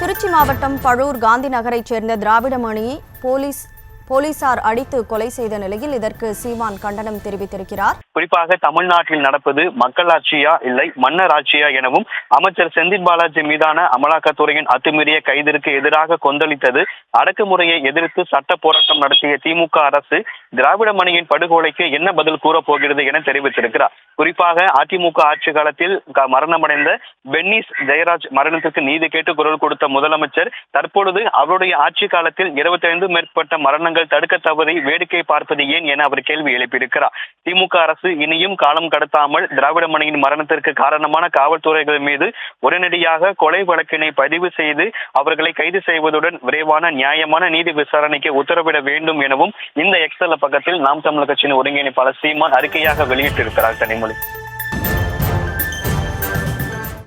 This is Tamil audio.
திருச்சி மாவட்டம் பழூர் காந்தி நகரைச் சேர்ந்த திராவிடமணியை போலீசார் அடித்து கொலை செய்த நிலையில் இதற்கு சீமான் கண்டனம் தெரிவித்திருக்கிறார். குறிப்பாக தமிழ்நாட்டில் நடப்பது மக்களாட்சியா இல்லை மன்னர் ஆட்சியா எனவும் அமைச்சர் செந்தில் பாலாஜி மீதான அமலாக்கத்துறையின் அத்துமீறிய கைதிற்கு எதிராக கொந்தளித்தது அடக்குமுறையை எதிர்த்து சட்ட போராட்டம் நடத்திய திமுக அரசு திராவிடமணியின் படுகொலைக்கு என்ன பதில் கூறப் போகிறது என தெரிவித்திருக்கிறார். குறிப்பாக அதிமுக ஆட்சி காலத்தில் மரணமடைந்த பென்னிஸ் ஜெயராஜ் மரணத்திற்கு நீதி கேட்டு குரல் கொடுத்த முதலமைச்சர் தற்பொழுது அவருடைய ஆட்சி காலத்தில் 25 மேற்பட்ட மரணங்கள் தடுக்க தவறி வேடிக்கை பார்ப்பது ஏன் என அவர் கேள்வி எழுப்பியிருக்கிறார். திமுக அரசு இனியும் காலம் கடத்தாமல் திராவிடமணியின் மரணத்திற்கு காரணமான காவல்துறைகள் மீது உடனடியாக கொலை வழக்கினை பதிவு செய்து அவர்களை கைது செய்வதுடன் விரைவான நியாயமான நீதி விசாரணைக்கு உத்தரவிட வேண்டும் எனவும் இந்த எக்ஸல் பக்கத்தில் நாம் தமிழர் கட்சியின் ஒருங்கிணைப்பாளர் சீமான் அறிக்கையாக வெளியிட்டிருக்கிறார். கனிமொழி.